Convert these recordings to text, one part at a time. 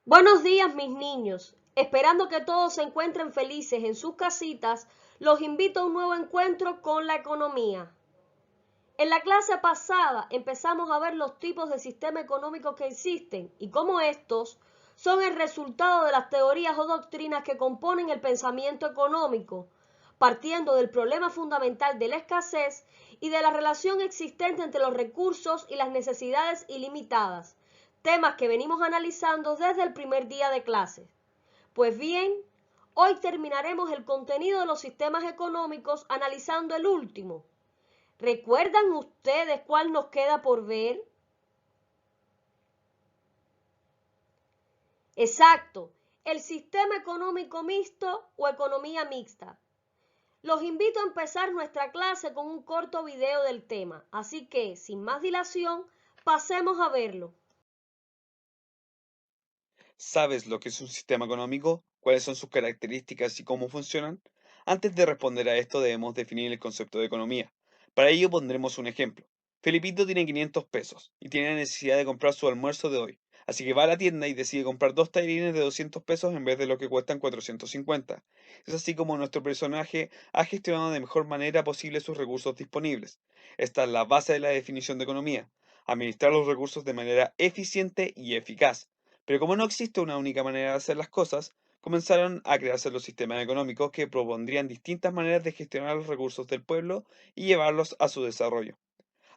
Buenos días, mis niños. Esperando que todos se encuentren felices en sus casitas, los invito a un nuevo encuentro con la economía. En la clase pasada empezamos a ver los tipos de sistema económico que existen y cómo estos son el resultado de las teorías o doctrinas que componen el pensamiento económico, partiendo del problema fundamental de la escasez y de la relación existente entre los recursos y las necesidades ilimitadas, temas que venimos analizando desde el primer día de clase. Pues bien, hoy terminaremos el contenido de los sistemas económicos analizando el último. ¿Recuerdan ustedes cuál nos queda por ver? Exacto, el sistema económico mixto o economía mixta. Los invito a empezar nuestra clase con un corto video del tema, así que, sin más dilación, pasemos a verlo. ¿Sabes lo que es un sistema económico? ¿Cuáles son sus características y cómo funcionan? Antes de responder a esto debemos definir el concepto de economía. Para ello pondremos un ejemplo. Felipito tiene 500 pesos y tiene la necesidad de comprar su almuerzo de hoy, así que va a la tienda y decide comprar dos tallarines de 200 pesos en vez de lo que cuestan 450. Es así como nuestro personaje ha gestionado de mejor manera posible sus recursos disponibles. Esta es la base de la definición de economía: administrar los recursos de manera eficiente y eficaz. Pero como no existe una única manera de hacer las cosas, comenzaron a crearse los sistemas económicos que propondrían distintas maneras de gestionar los recursos del pueblo y llevarlos a su desarrollo.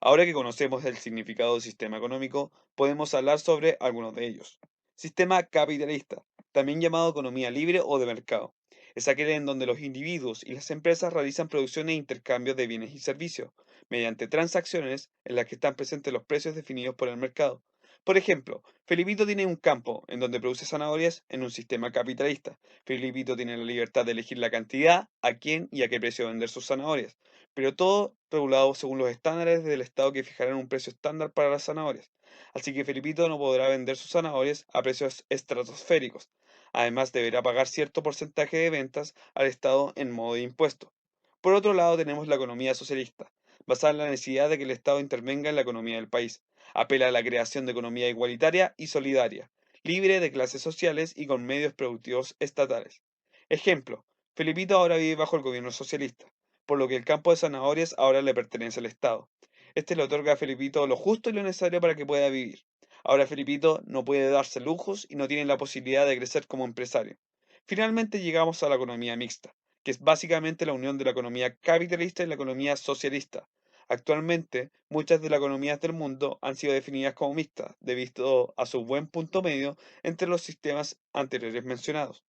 Ahora que conocemos el significado del sistema económico, podemos hablar sobre algunos de ellos. Sistema capitalista, también llamado economía libre o de mercado. Es aquel en donde los individuos y las empresas realizan producción e intercambio de bienes y servicios, mediante transacciones en las que están presentes los precios definidos por el mercado. Por ejemplo, Felipito tiene un campo en donde produce zanahorias en un sistema capitalista. Felipito tiene la libertad de elegir la cantidad, a quién y a qué precio vender sus zanahorias, pero todo regulado según los estándares del Estado que fijarán un precio estándar para las zanahorias. Así que Felipito no podrá vender sus zanahorias a precios estratosféricos. Además, deberá pagar cierto porcentaje de ventas al Estado en modo de impuesto. Por otro lado, tenemos la economía socialista, basada en la necesidad de que el Estado intervenga en la economía del país. Apela a la creación de economía igualitaria y solidaria, libre de clases sociales y con medios productivos estatales. Ejemplo: Felipito ahora vive bajo el gobierno socialista, por lo que el campo de zanahorias ahora le pertenece al Estado. Este le otorga a Felipito lo justo y lo necesario para que pueda vivir. Ahora Felipito no puede darse lujos y no tiene la posibilidad de crecer como empresario. Finalmente llegamos a la economía mixta, que es básicamente la unión de la economía capitalista y la economía socialista. Actualmente, muchas de las economías del mundo han sido definidas como mixtas, debido a su buen punto medio entre los sistemas anteriores mencionados.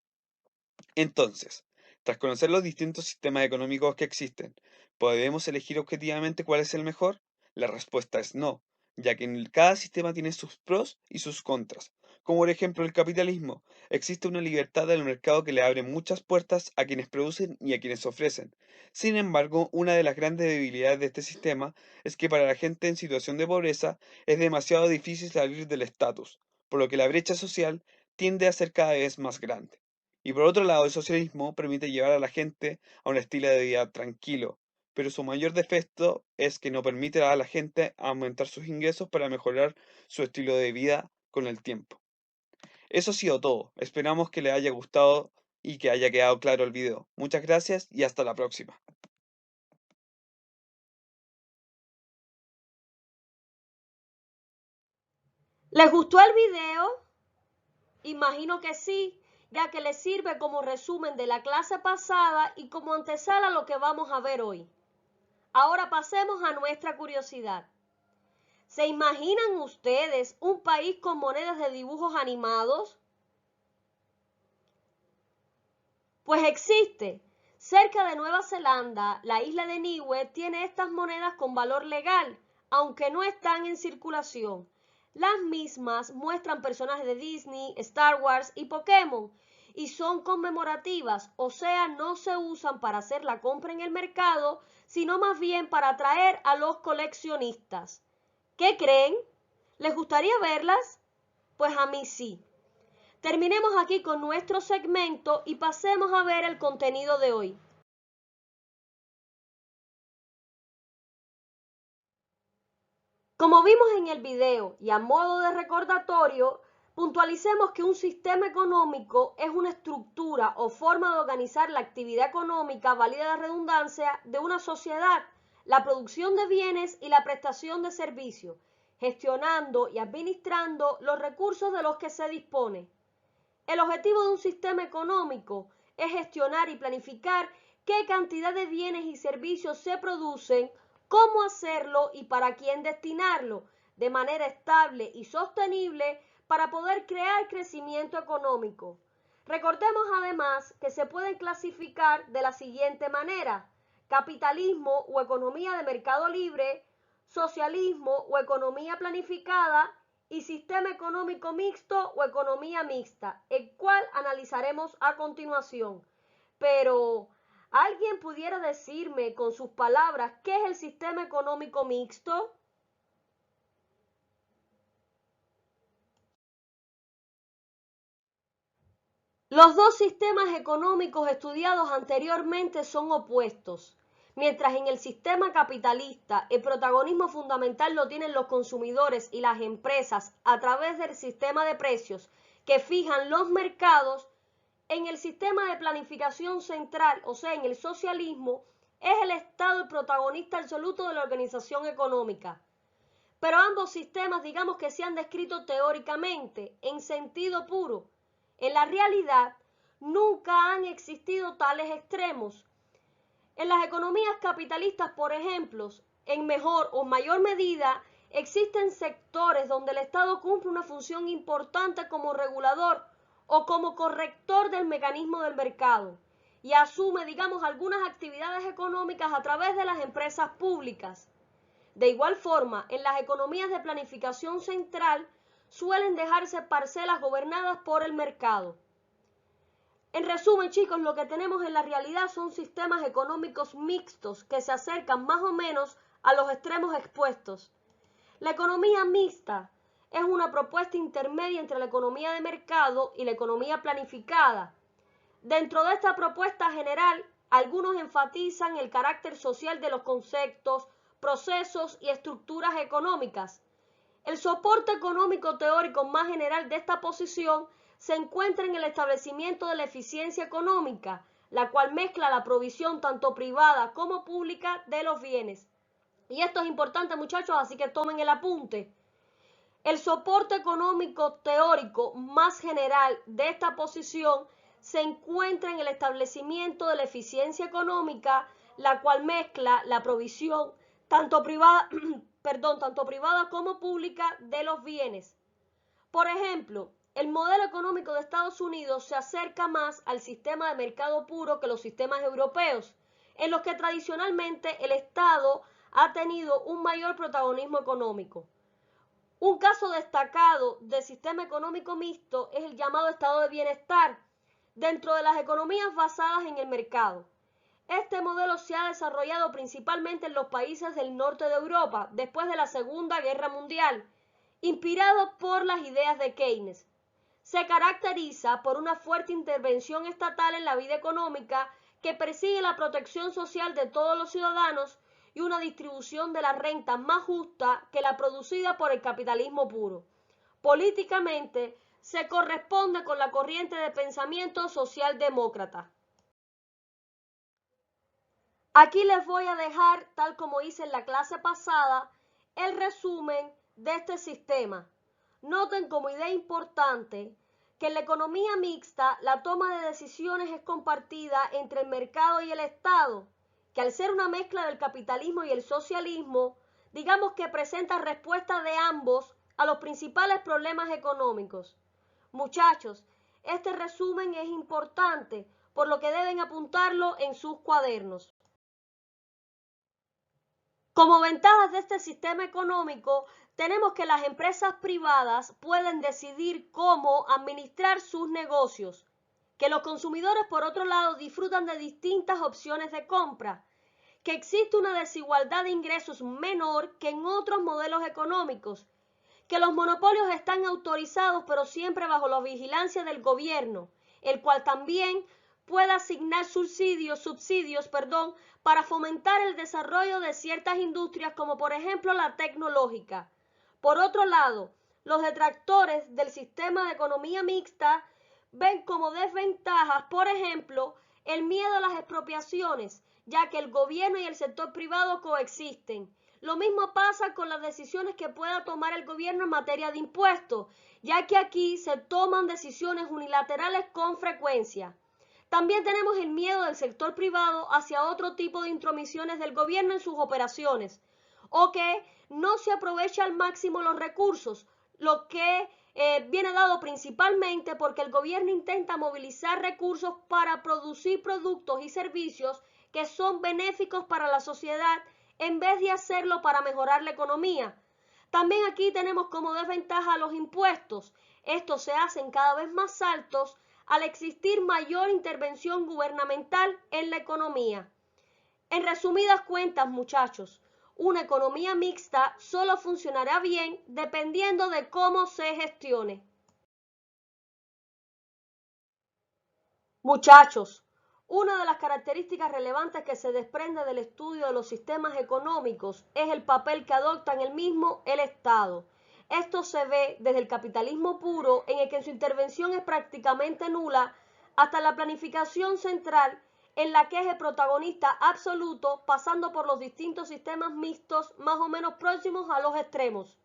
Entonces, tras conocer los distintos sistemas económicos que existen, ¿podemos elegir objetivamente cuál es el mejor? La respuesta es no, ya que cada sistema tiene sus pros y sus contras. Como por ejemplo el capitalismo, existe una libertad del mercado que le abre muchas puertas a quienes producen y a quienes ofrecen. Sin embargo, una de las grandes debilidades de este sistema es que para la gente en situación de pobreza es demasiado difícil salir del estatus, por lo que la brecha social tiende a ser cada vez más grande. Y por otro lado, el socialismo permite llevar a la gente a un estilo de vida tranquilo, pero su mayor defecto es que no permite a la gente aumentar sus ingresos para mejorar su estilo de vida con el tiempo. Eso ha sido todo. Esperamos que les haya gustado y que haya quedado claro el video. Muchas gracias y hasta la próxima. ¿Les gustó el video? Imagino que sí, ya que les sirve como resumen de la clase pasada y como antesala a lo que vamos a ver hoy. Ahora pasemos a nuestra curiosidad. ¿Se imaginan ustedes un país con monedas de dibujos animados? Pues existe. Cerca de Nueva Zelanda, la isla de Niue tiene estas monedas con valor legal, aunque no están en circulación. Las mismas muestran personajes de Disney, Star Wars y Pokémon y son conmemorativas, o sea, no se usan para hacer la compra en el mercado, sino más bien para atraer a los coleccionistas. ¿Qué creen? ¿Les gustaría verlas? Pues a mí sí. Terminemos aquí con nuestro segmento y pasemos a ver el contenido de hoy. Como vimos en el video y a modo de recordatorio, Puntualicemos que un sistema económico es una estructura o forma de organizar la actividad económica, válida la redundancia, de una sociedad, la producción de bienes y la prestación de servicios, gestionando y administrando los recursos de los que se dispone. El objetivo de un sistema económico es gestionar y planificar qué cantidad de bienes y servicios se producen, cómo hacerlo y para quién destinarlo, de manera estable y sostenible para poder crear crecimiento económico. Recordemos además que se pueden clasificar de la siguiente manera: capitalismo o economía de mercado libre, socialismo o economía planificada y sistema económico mixto o economía mixta, el cual analizaremos a continuación. Pero, ¿alguien pudiera decirme con sus palabras qué es el sistema económico mixto? Los dos sistemas económicos estudiados anteriormente son opuestos. Mientras en el sistema capitalista el protagonismo fundamental lo tienen los consumidores y las empresas a través del sistema de precios que fijan los mercados, en el sistema de planificación central, o sea, en el socialismo, es el Estado el protagonista absoluto de la organización económica. Pero ambos sistemas, digamos que se han descrito teóricamente, en sentido puro. En la realidad, nunca han existido tales extremos. En las economías capitalistas, por ejemplo, en menor o mayor medida, existen sectores donde el Estado cumple una función importante como regulador o como corrector del mecanismo del mercado y asume, digamos, algunas actividades económicas a través de las empresas públicas. De igual forma, en las economías de planificación central suelen dejarse parcelas gobernadas por el mercado. En resumen, chicos, lo que tenemos en la realidad son sistemas económicos mixtos que se acercan más o menos a los extremos expuestos. La economía mixta es una propuesta intermedia entre la economía de mercado y la economía planificada. Dentro de esta propuesta general, algunos enfatizan el carácter social de los conceptos, procesos y estructuras económicas. El soporte económico teórico más general de esta posición se encuentra en el establecimiento de la eficiencia económica, la cual mezcla la provisión tanto privada como pública de los bienes. Y esto es importante, muchachos, así que tomen el apunte. El soporte económico teórico más general de esta posición se encuentra en el establecimiento de la eficiencia económica, la cual mezcla la provisión tanto privada, tanto privada como pública de los bienes. Por ejemplo, el modelo económico de Estados Unidos se acerca más al sistema de mercado puro que los sistemas europeos, en los que tradicionalmente el Estado ha tenido un mayor protagonismo económico. Un caso destacado del sistema económico mixto es el llamado estado de bienestar, dentro de las economías basadas en el mercado. Este modelo se ha desarrollado principalmente en los países del norte de Europa, después de la Segunda Guerra Mundial, inspirado por las ideas de Keynes. Se caracteriza por una fuerte intervención estatal en la vida económica que persigue la protección social de todos los ciudadanos y una distribución de la renta más justa que la producida por el capitalismo puro. Políticamente, se corresponde con la corriente de pensamiento socialdemócrata. Aquí les voy a dejar, tal como hice en la clase pasada, el resumen de este sistema. Noten como idea importante que en la economía mixta la toma de decisiones es compartida entre el mercado y el Estado, que al ser una mezcla del capitalismo y el socialismo, digamos que presenta respuestas de ambos a los principales problemas económicos. Muchachos, este resumen es importante, por lo que deben apuntarlo en sus cuadernos. Como ventajas de este sistema económico, tenemos que las empresas privadas pueden decidir cómo administrar sus negocios, que los consumidores, por otro lado, disfrutan de distintas opciones de compra, que existe una desigualdad de ingresos menor que en otros modelos económicos, que los monopolios están autorizados pero siempre bajo la vigilancia del gobierno, el cual también puede asignar subsidios, para fomentar el desarrollo de ciertas industrias como por ejemplo la tecnológica. Por otro lado, los detractores del sistema de economía mixta ven como desventajas, por ejemplo, el miedo a las expropiaciones, ya que el gobierno y el sector privado coexisten. Lo mismo pasa con las decisiones que pueda tomar el gobierno en materia de impuestos, ya que aquí se toman decisiones unilaterales con frecuencia. También tenemos el miedo del sector privado hacia otro tipo de intromisiones del gobierno en sus operaciones, o que no se aprovecha al máximo los recursos, lo que viene dado principalmente porque el gobierno intenta movilizar recursos para producir productos y servicios que son benéficos para la sociedad en vez de hacerlo para mejorar la economía. También aquí tenemos como desventaja los impuestos. Estos se hacen cada vez más altos al existir mayor intervención gubernamental en la economía. En resumidas cuentas, muchachos, una economía mixta solo funcionará bien dependiendo de cómo se gestione. Muchachos, una de las características relevantes que se desprende del estudio de los sistemas económicos es el papel que adopta en el mismo el Estado. Esto se ve desde el capitalismo puro, en el que su intervención es prácticamente nula, hasta la planificación central, en la que es el protagonista absoluto, pasando por los distintos sistemas mixtos más o menos próximos a los extremos.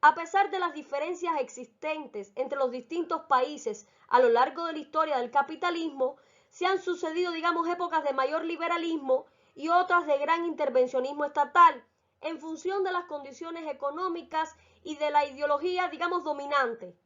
A pesar de las diferencias existentes entre los distintos países a lo largo de la historia del capitalismo, se han sucedido, épocas de mayor liberalismo y otras de gran intervencionismo estatal, en función de las condiciones económicas y de la ideología, dominante.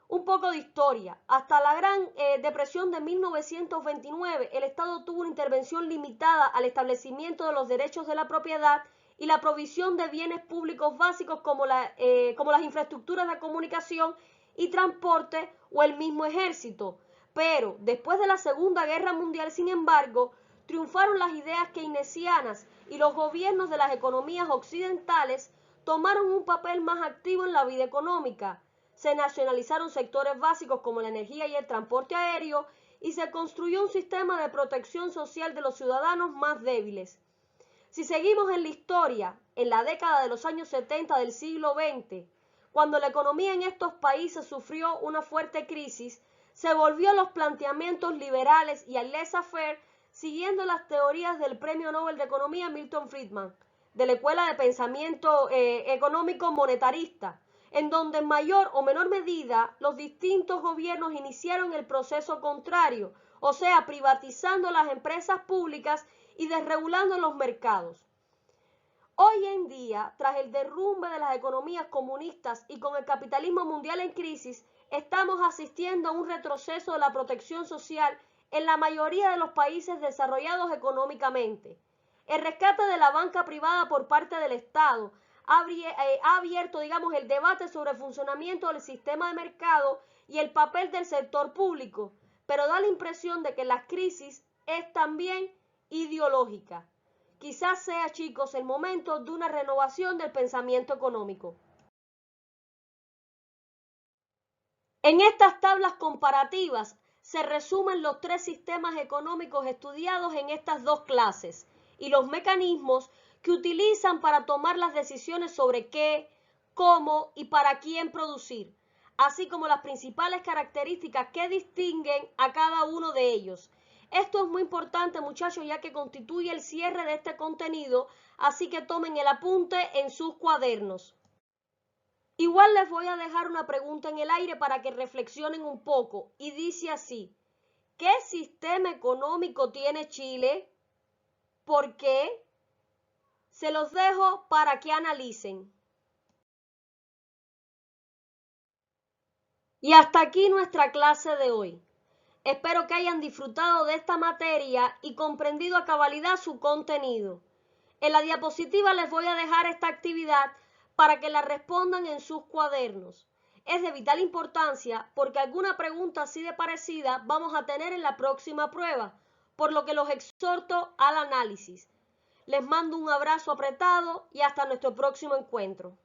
Un poco de historia. Hasta la Gran Depresión de 1929, el Estado tuvo una intervención limitada al establecimiento de los derechos de la propiedad y la provisión de bienes públicos básicos como las infraestructuras de comunicación y transporte o el mismo ejército. Pero después de la Segunda Guerra Mundial, sin embargo, triunfaron las ideas keynesianas y los gobiernos de las economías occidentales tomaron un papel más activo en la vida económica. Se nacionalizaron sectores básicos como la energía y el transporte aéreo y se construyó un sistema de protección social de los ciudadanos más débiles. Si seguimos en la historia, en la década de los años 70 del siglo XX, cuando la economía en estos países sufrió una fuerte crisis, se volvió a los planteamientos liberales y al laissez-faire, siguiendo las teorías del Premio Nobel de Economía Milton Friedman, de la Escuela de Pensamiento Económico Monetarista, en donde en mayor o menor medida los distintos gobiernos iniciaron el proceso contrario, o sea, privatizando las empresas públicas y desregulando los mercados. Hoy en día, tras el derrumbe de las economías comunistas y con el capitalismo mundial en crisis, estamos asistiendo a un retroceso de la protección social en la mayoría de los países desarrollados económicamente. El rescate de la banca privada por parte del Estado ha abierto, el debate sobre el funcionamiento del sistema de mercado y el papel del sector público, pero da la impresión de que la crisis es también ideológica. Quizás sea, chicos, el momento de una renovación del pensamiento económico. En estas tablas comparativas se resumen los tres sistemas económicos estudiados en estas dos clases y los mecanismos que utilizan para tomar las decisiones sobre qué, cómo y para quién producir, así como las principales características que distinguen a cada uno de ellos. Esto es muy importante, muchachos, ya que constituye el cierre de este contenido, así que tomen el apunte en sus cuadernos. Igual les voy a dejar una pregunta en el aire para que reflexionen un poco, y dice así: ¿qué sistema económico tiene Chile? ¿Por qué? Se los dejo para que analicen. Y hasta aquí nuestra clase de hoy. Espero que hayan disfrutado de esta materia y comprendido a cabalidad su contenido. En la diapositiva les voy a dejar esta actividad para que la respondan en sus cuadernos. Es de vital importancia porque alguna pregunta así de parecida vamos a tener en la próxima prueba, por lo que los exhorto al análisis. Les mando un abrazo apretado y hasta nuestro próximo encuentro.